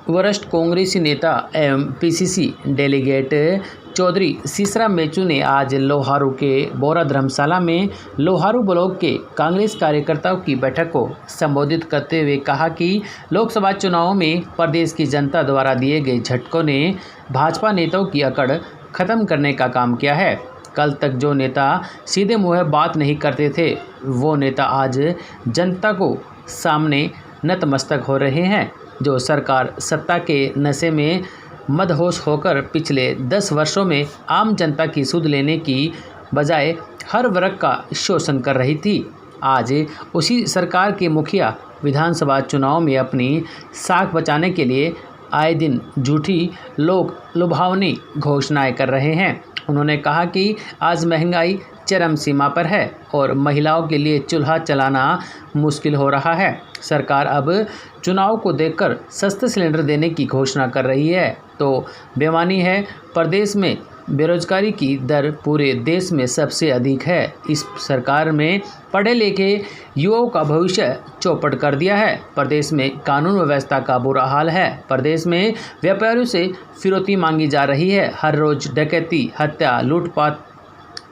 वरिष्ठ कांग्रेसी नेता एवं पीसीसी डेलीगेट चौधरी सीसरा मेचू ने आज लोहारू के बोरा धर्मशाला में लोहारू ब्लॉक के कांग्रेस कार्यकर्ताओं की बैठक को संबोधित करते हुए कहा कि लोकसभा चुनावों में प्रदेश की जनता द्वारा दिए गए झटकों ने भाजपा नेताओं की अकड़ खत्म करने का काम किया है। कल तक जो नेता सीधे मुँह बात नहीं करते थे, वो नेता आज जनता को सामने नतमस्तक हो रहे हैं। जो सरकार सत्ता के नशे में मदहोश होकर पिछले 10 वर्षों में आम जनता की सुध लेने की बजाय हर वर्ग का शोषण कर रही थी, आज उसी सरकार के मुखिया विधानसभा चुनाव में अपनी साख बचाने के लिए आए दिन झूठी लोक लुभावनी घोषणाएं कर रहे हैं। उन्होंने कहा कि आज महंगाई चरम सीमा पर है और महिलाओं के लिए चूल्हा चलाना मुश्किल हो रहा है। सरकार अब चुनाव को देखकर सस्ते सिलेंडर देने की घोषणा कर रही है, तो बेमानी है। प्रदेश में बेरोजगारी की दर पूरे देश में सबसे अधिक है। इस सरकार में पढ़े लिखे युवाओं का भविष्य चौपट कर दिया है। प्रदेश में कानून व्यवस्था का बुरा हाल है। प्रदेश में व्यापारियों से फिरौती मांगी जा रही है। हर रोज डकैती, हत्या, लूटपाट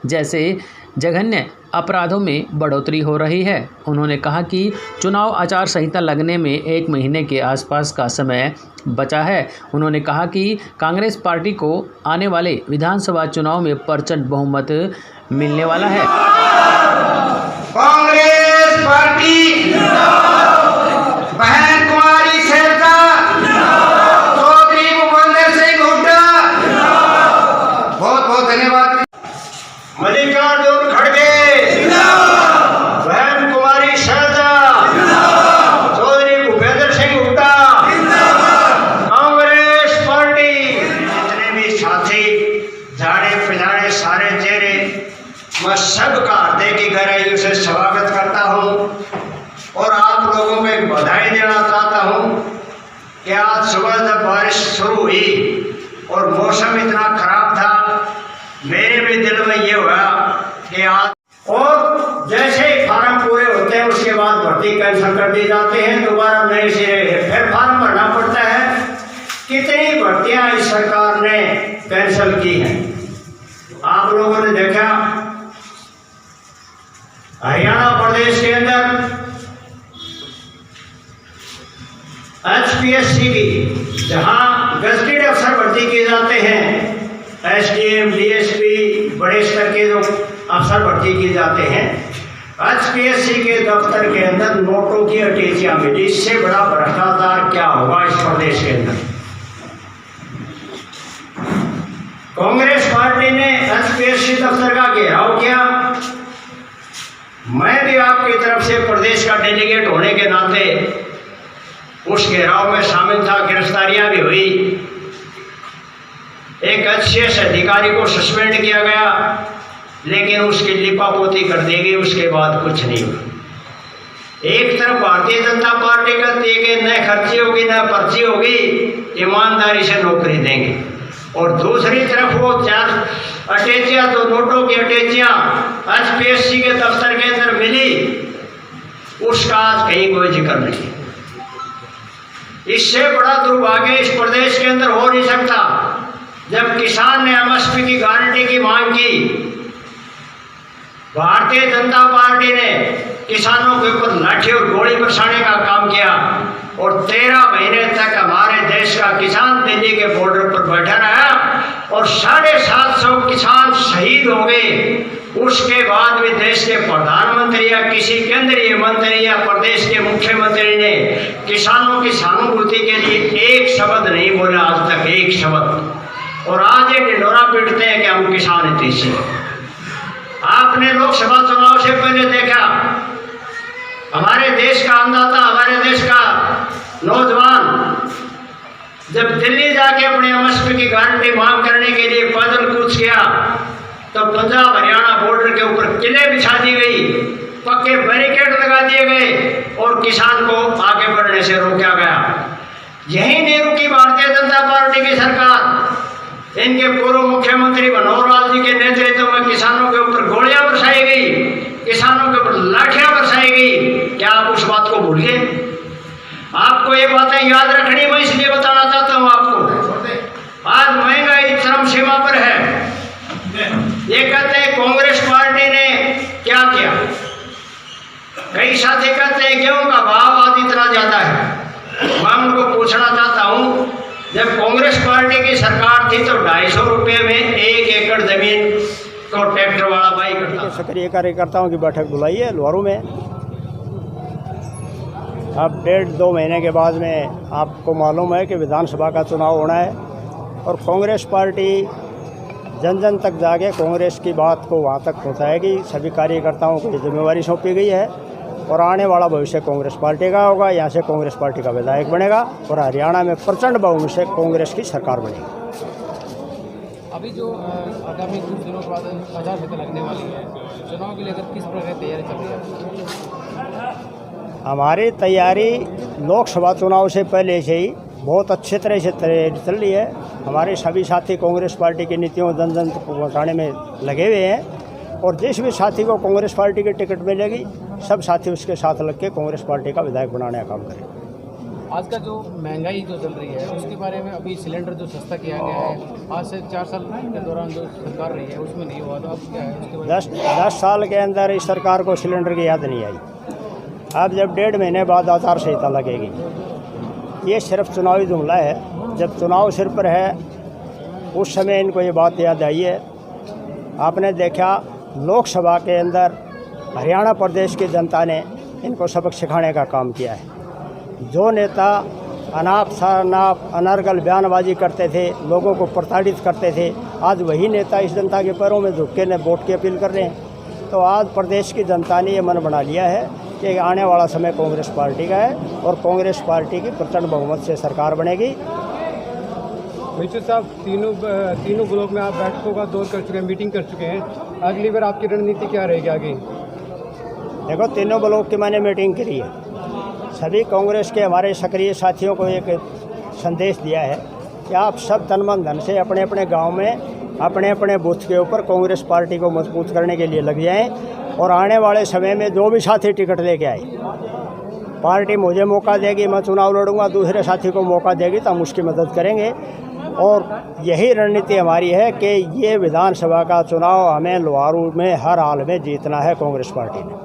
जैसे जघन्य अपराधों में बढ़ोतरी हो रही है। उन्होंने कहा कि चुनाव आचार संहिता लगने में 1 महीने के आसपास का समय बचा है। उन्होंने कहा कि कांग्रेस पार्टी को आने वाले विधानसभा चुनाव में प्रचंड बहुमत मिलने वाला है। कांग्रेस पार्टी बहन कुमारी शैलजा चौधरी भूपेंद्र सिंह हुड्डा, बहुत बहुत धन्यवाद। मल्लिकार्जुन खड़गे, बहन कुमारी शैलजा चौधरी भूपेंद्र सिंह हुड्डा, कांग्रेस पार्टी। जितने भी साथी जाड़े पिलाड़े सारे चेहरे, मैं सबका हृदय की गहराइयों से स्वागत करता हूं और आप लोगों को एक बधाई देना चाहता हूं कि आज सुबह जब बारिश शुरू हुई और मौसम इतना खराब था, मेरे भी दिल में ये हुआ कि आज, और जैसे ही फार्म पूरे होते हैं उसके बाद भर्ती कैंसिल कर दी जाते हैं, दोबारा नए सिरे फिर फार्म भरना पड़ता है। कितनी भर्तियां इस सरकार ने कैंसिल की हैं, आप लोगों ने देखा। हरियाणा प्रदेश के अंदर HPSC की जहां गजटेड अफसर भर्ती किए जाते हैं, SDM, DSP, बड़े स्तर के जो अफसर भर्ती किए जाते हैं, HPSC के दफ्तर के अंदर नोटों की अटैचियां मिली। इससे बड़ा भ्रष्टाचार क्या होगा इस प्रदेश के अंदर। कांग्रेस पार्टी ने HPSC दफ्तर का घेराव किया। मैं भी आपकी तरफ से प्रदेश का डेलीगेट होने के नाते उस घेराव में शामिल था। गिरफ्तारियां भी हुई। एक HCS अधिकारी को सस्पेंड किया गया, लेकिन उसकी लिपापोती कर दी गई, उसके बाद कुछ नहीं हुआ। एक तरफ भारतीय जनता पार्टी कहती है कि न खर्ची होगी न पर्ची होगी, ईमानदारी से नौकरी देंगे, और दूसरी तरफ वो 4 अटैचियां, तो नोटों की अटैचियां HPSC के दफ्तर के अंदर मिली, उसका आज कहीं कोई जिक्र नहीं। इससे बड़ा दुर्भाग्य इस प्रदेश के अंदर हो नहीं सकता। जब किसान ने MSP की गारंटी की मांग की, भारतीय जनता पार्टी ने किसानों के ऊपर लाठी और गोली बरसाने का काम किया, और 13 महीने तक हमारे देश का किसान दिल्ली के बॉर्डर पर बैठा रहा और 750 किसान शहीद हो गए। उसके बाद भी देश के प्रधानमंत्री या किसी केंद्रीय मंत्री या प्रदेश के मुख्यमंत्री ने किसानों की सहानुभूति के लिए एक शब्द नहीं बोला, आज तक एक शब्द। और आज ये ढिंढोरा पीटते हैं कि हम किसान हित से। आपने लोकसभा चुनाव से पहले देखा, हमारे देश का अन्नदाता, हमारे देश का नौजवान जब दिल्ली जाके अपने MSP की गारंटी मांग करने के लिए पैदल कूच गया, तो पंजाब हरियाणा बॉर्डर के ऊपर किले बिछा दी गई, पक्के बैरिकेड लगा दिए गए और किसान को आगे बढ़ने से रोका गया। यही नहीं रुकी भारतीय जनता पार्टी की सरकार। इनके पूर्व मुख्यमंत्री मनोहर लाल जी के नेतृत्व में किसानों के ऊपर गोलियां बरसाई गई, किसानों के ऊपर लाठियां बरसाई गई। क्या आप उस बात को भूल गए? आपको ये बातें याद रखनी, मैं इसलिए बताना चाहता हूँ आपको। आज महंगाई चरम सीमा पर है। ये कहते हैं कांग्रेस पार्टी ने क्या किया, कई साथी कहते हैं गेहूं का भाव आज इतना ज्यादा है। मैं उनको पूछना चाहता हूँ, जब कांग्रेस पार्टी की सरकार थी तो 250 रुपये में 1 एकड़ जमीन को ट्रैक्टर वाला बाई करता था। सक्रिय कार्यकर्ताओं की बैठक बुलाई है लोहारू में। अब 1.5-2 महीने के बाद में आपको मालूम है कि विधानसभा का चुनाव होना है और कांग्रेस पार्टी जन जन तक जाके कांग्रेस की बात को वहाँ तक पहुँचाएगी। सभी कार्यकर्ताओं को ये जिम्मेवारी सौंपी गई है और आने वाला भविष्य कांग्रेस पार्टी का होगा। यहाँ से कांग्रेस पार्टी का विधायक बनेगा और हरियाणा में प्रचंड बहुमत से कांग्रेस की सरकार बनेगी। अभी जो आगामी कुछ दिनों के बाद आचार संहिता लगने वाली है, चुनाव के लिए किस प्रकार की तैयारी चल रही है? हमारी तैयारी लोकसभा चुनाव से पहले से ही बहुत अच्छे तरह से तैयारी चल रही है। हमारे सभी साथी कांग्रेस पार्टी की नीतियों जन जन तक पहुँचाने में लगे हुए हैं और जिस भी साथी को कांग्रेस पार्टी की टिकट मिलेगी सब साथी उसके साथ लग के कांग्रेस पार्टी का विधायक बनाने का काम करें। आज का जो महंगाई जो चल रही है उसके बारे में, अभी सिलेंडर जो सस्ता किया गया है, आज से 4 साल के दौरान जो सरकार रही है उसमें नहीं हुआ, तो अब क्या है उसके बारे में? 10 साल के अंदर इस सरकार को सिलेंडर की याद नहीं आई। अब जब 1.5 महीने बाद आचार संहिता लगेगी, ये सिर्फ चुनावी जुमला है। जब चुनाव सिर पर है उस समय इनको ये बात याद आई है। आपने देखा लोकसभा के अंदर हरियाणा प्रदेश की जनता ने इनको सबक सिखाने का काम किया है। जो नेता अनाप शनाप अनर्गल बयानबाजी करते थे, लोगों को प्रताड़ित करते थे, आज वही नेता इस जनता के पैरों में झुक के वोट की अपील कर रहे हैं। तो आज प्रदेश की जनता ने ये मन बना लिया है कि आने वाला समय कांग्रेस पार्टी का है और कांग्रेस पार्टी की प्रचंड बहुमत से सरकार बनेगी। मिश्र साहब, तीनों ब्लॉक में आप बैठकों का दौर कर चुके हैं, मीटिंग कर चुके हैं, अगली बार आपकी रणनीति क्या रहेगी आगे? देखो, तीनों ब्लॉक की मैंने मीटिंग करी है। सभी कांग्रेस के हमारे सक्रिय साथियों को एक संदेश दिया है कि आप सब तन मन धन से अपने अपने गांव में अपने अपने बूथ के ऊपर कांग्रेस पार्टी को मजबूत करने के लिए लग जाएं और आने वाले समय में जो भी साथी टिकट लेके आए, पार्टी मुझे मौका देगी, मैं चुनाव लड़ूंगा, दूसरे साथी को मौका देगी तो हम उसकी मदद करेंगे। और यही रणनीति हमारी है कि ये विधानसभा का चुनाव हमें लोहारू में हर हाल में जीतना है कांग्रेस पार्टी ने।